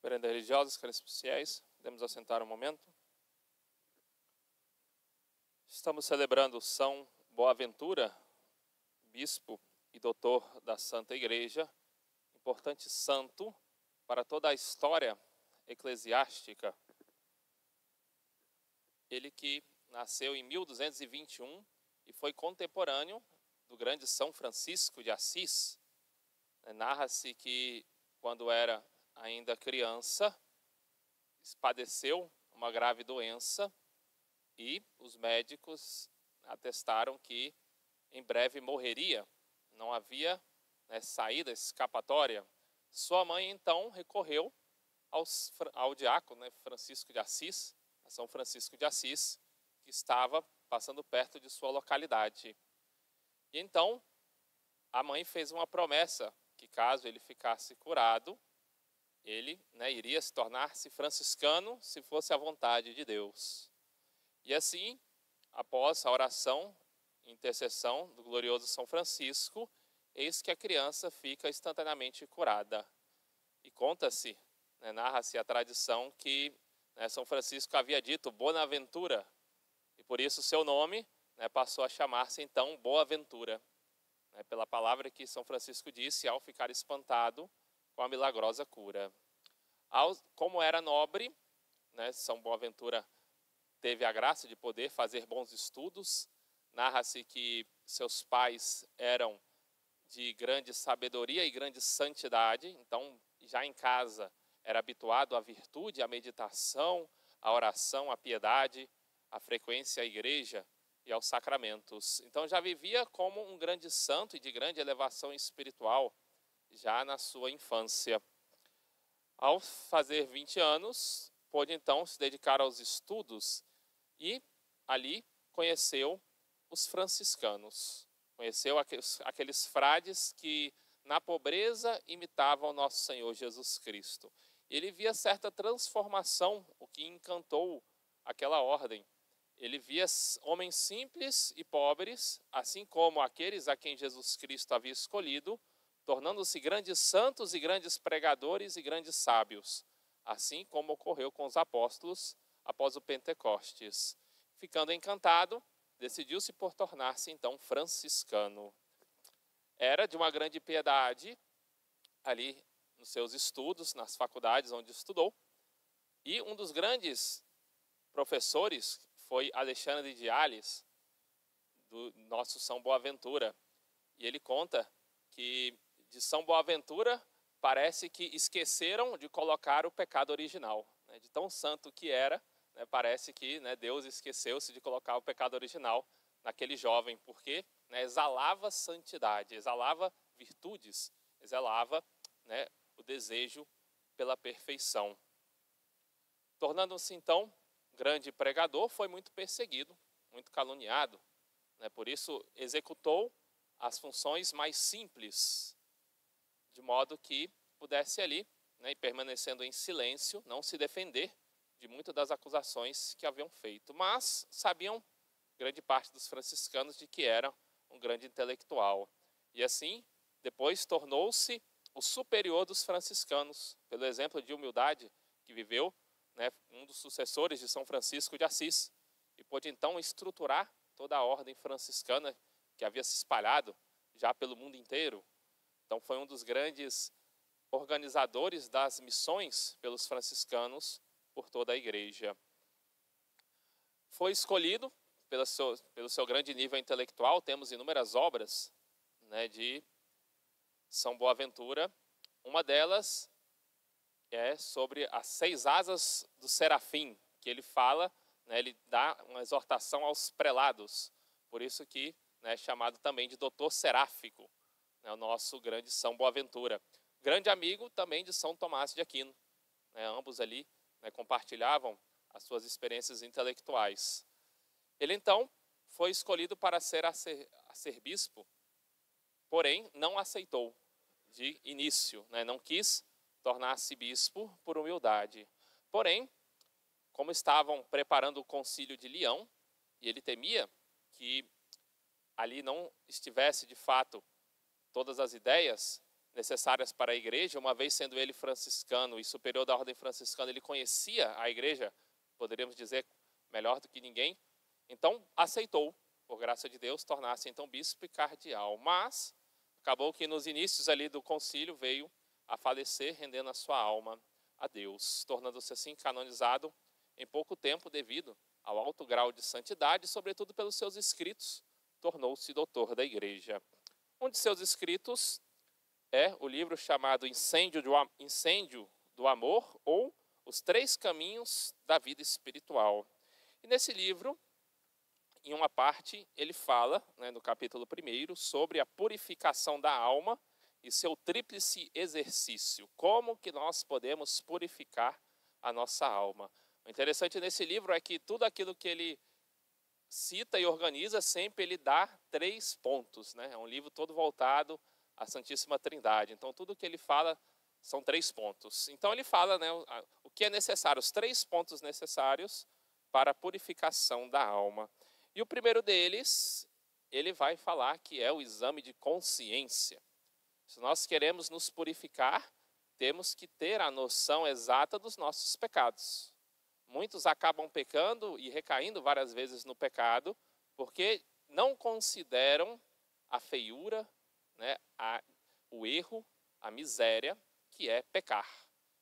Merenda religiosa, caríssimos fiéis, podemos assentar um momento. Estamos celebrando São Boaventura, bispo e doutor da Santa Igreja, importante santo para toda a história eclesiástica. Ele que nasceu em 1221 e foi contemporâneo do grande São Francisco de Assis. Narra-se que, quando era ainda criança, padeceu uma grave doença e os médicos atestaram que em breve morreria. Não havia saída escapatória. Sua mãe, então, recorreu ao diácono Francisco de Assis, a São Francisco de Assis, que estava passando perto de sua localidade. E então, a mãe fez uma promessa que, caso ele ficasse curado, ele iria se tornar-se franciscano se fosse a vontade de Deus. E assim, após a oração e intercessão do glorioso São Francisco, eis que a criança fica instantaneamente curada. E conta-se, narra-se a tradição que São Francisco havia dito Bonaventura, e por isso seu nome passou a chamar-se então Boaventura, pela palavra que São Francisco disse ao ficar espantado com a milagrosa cura. Como era nobre, São Boaventura teve a graça de poder fazer bons estudos. Narra-se que seus pais eram de grande sabedoria e grande santidade, então já em casa era habituado à virtude, à meditação, à oração, à piedade, à frequência à igreja e aos sacramentos. Então já vivia como um grande santo e de grande elevação espiritual já na sua infância. Ao fazer 20 anos, pôde então se dedicar aos estudos e ali conheceu os franciscanos. Conheceu aqueles frades que na pobreza imitavam o nosso Senhor Jesus Cristo. Ele via certa transformação, o que encantou aquela ordem. Ele via homens simples e pobres, assim como aqueles a quem Jesus Cristo havia escolhido, tornando-se grandes santos e grandes pregadores e grandes sábios, assim como ocorreu com os apóstolos após o Pentecostes. Ficando encantado, decidiu-se por tornar-se então franciscano. Era de uma grande piedade ali nos seus estudos, nas faculdades onde estudou, e um dos grandes professores foi Alexandre de Ales, do nosso São Boaventura. E ele conta que de São Boaventura parece que esqueceram de colocar o pecado original. De tão santo que era, parece que Deus esqueceu-se de colocar o pecado original naquele jovem, porque exalava santidade, exalava virtudes, exalava o desejo pela perfeição. Tornando-se então grande pregador, foi muito perseguido, muito caluniado. Por isso executou as funções mais simples, de modo que pudesse ali, e permanecendo em silêncio, não se defender de muitas das acusações que haviam feito. Mas sabiam, grande parte dos franciscanos, de que era um grande intelectual. E assim, depois tornou-se o superior dos franciscanos, pelo exemplo de humildade que viveu, um dos sucessores de São Francisco de Assis, e pôde então estruturar toda a ordem franciscana que havia se espalhado já pelo mundo inteiro. Então foi um dos grandes organizadores das missões pelos franciscanos por toda a igreja. Foi escolhido pelo seu grande nível intelectual. Temos inúmeras obras de São Boaventura. Uma delas é sobre as 6 asas do serafim, que ele fala, ele dá uma exortação aos prelados. Por isso que é chamado também de doutor seráfico, o nosso grande São Boaventura. Grande amigo também de São Tomás de Aquino. Ambos ali compartilhavam as suas experiências intelectuais. Ele então foi escolhido para ser bispo, porém não aceitou de início, não quis tornar-se bispo por humildade. Porém, como estavam preparando o concílio de Leão, e ele temia que ali não estivesse de fato todas as ideias necessárias para a igreja, uma vez sendo ele franciscano e superior da ordem franciscana, ele conhecia a igreja, poderíamos dizer, melhor do que ninguém. Então, aceitou, por graça de Deus, tornar-se então bispo e cardeal. Mas, acabou que nos inícios ali do concílio veio a falecer, rendendo a sua alma a Deus, tornando-se assim canonizado em pouco tempo devido ao alto grau de santidade, sobretudo pelos seus escritos, tornou-se doutor da igreja. Um de seus escritos é o livro chamado Incêndio do Amor, ou Os Três Caminhos da Vida Espiritual. E nesse livro, em uma parte, ele fala, no capítulo 1, sobre a purificação da alma e seu tríplice exercício. Como que nós podemos purificar a nossa alma? O interessante nesse livro é que tudo aquilo que ele cita e organiza, sempre ele dá 3 pontos. É um livro todo voltado à Santíssima Trindade. Então, tudo que ele fala são 3 pontos. Então, ele fala o que é necessário, os 3 pontos necessários para a purificação da alma. E o primeiro deles, ele vai falar que é o exame de consciência. Se nós queremos nos purificar, temos que ter a noção exata dos nossos pecados. Muitos acabam pecando e recaindo várias vezes no pecado, porque não consideram a feiura, o erro, a miséria, que é pecar.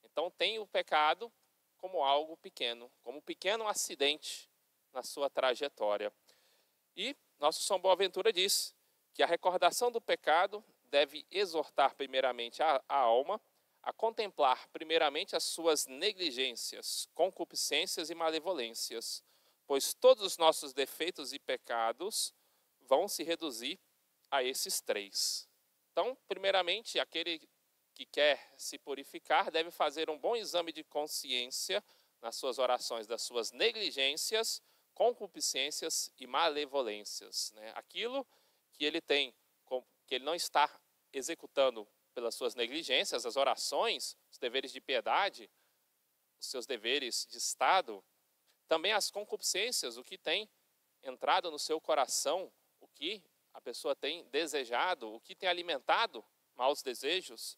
Então tem o pecado como algo pequeno, como um pequeno acidente na sua trajetória. E nosso São Boaventura diz que a recordação do pecado deve exortar primeiramente a alma a contemplar primeiramente as suas negligências, concupiscências e malevolências, pois todos os nossos defeitos e pecados vão se reduzir a esses 3. Então, primeiramente, aquele que quer se purificar deve fazer um bom exame de consciência nas suas orações das suas negligências, concupiscências e malevolências. Aquilo que ele tem, que ele não está executando pelas suas negligências, as orações, os deveres de piedade, os seus deveres de Estado, também as concupiscências, o que tem entrado no seu coração, o que a pessoa tem desejado, o que tem alimentado maus desejos,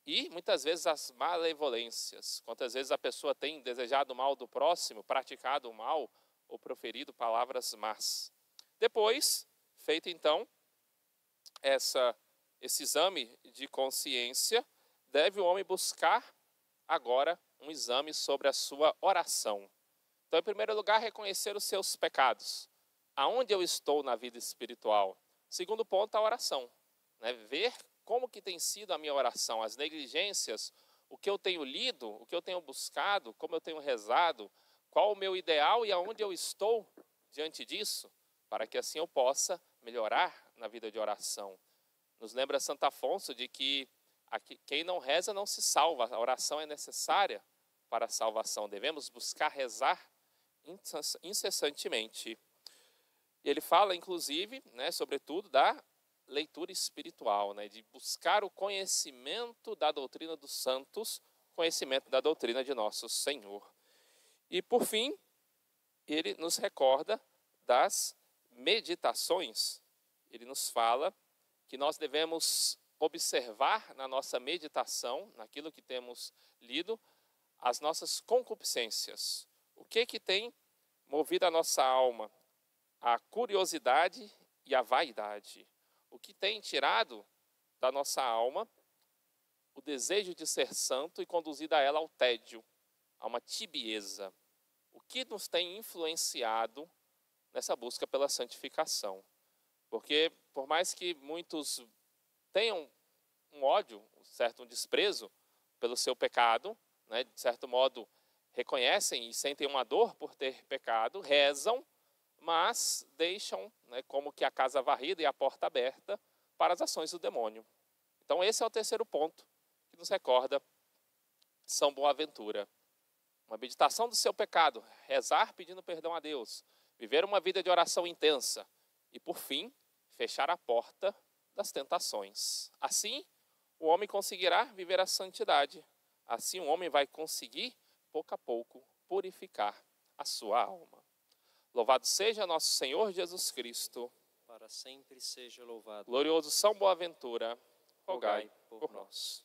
e muitas vezes as malevolências, quantas vezes a pessoa tem desejado o mal do próximo, praticado o mal ou proferido palavras más. Depois, feito então esse exame de consciência, deve o homem buscar agora um exame sobre a sua oração. Então, em primeiro lugar, reconhecer os seus pecados. Aonde eu estou na vida espiritual? Segundo ponto, a oração. Ver como que tem sido a minha oração, as negligências, o que eu tenho lido, o que eu tenho buscado, como eu tenho rezado, qual o meu ideal e aonde eu estou diante disso, para que assim eu possa melhorar na vida de oração. Nos lembra Santo Afonso de que quem não reza não se salva. A oração é necessária para a salvação. Devemos buscar rezar incessantemente. Ele fala, inclusive, sobretudo, da leitura espiritual, de buscar o conhecimento da doutrina dos santos, conhecimento da doutrina de nosso Senhor. E, por fim, ele nos recorda das meditações. Ele nos fala que nós devemos observar na nossa meditação, naquilo que temos lido, as nossas concupiscências. O que tem movido a nossa alma? A curiosidade e a vaidade. O que tem tirado da nossa alma o desejo de ser santo e conduzido a ela ao tédio, a uma tibieza. O que nos tem influenciado nessa busca pela santificação? Porque, por mais que muitos tenham um ódio, um desprezo pelo seu pecado, de certo modo reconhecem e sentem uma dor por ter pecado, rezam, mas deixam como que a casa varrida e a porta aberta para as ações do demônio. Então esse é o terceiro ponto que nos recorda São Boaventura. Uma meditação do seu pecado, rezar pedindo perdão a Deus, viver uma vida de oração intensa e, por fim, fechar a porta das tentações. Assim, o homem conseguirá viver a santidade. Assim, o homem vai conseguir, pouco a pouco, purificar a sua alma. Louvado seja nosso Senhor Jesus Cristo. Para sempre seja louvado. Glorioso São Boaventura. rogai por nós.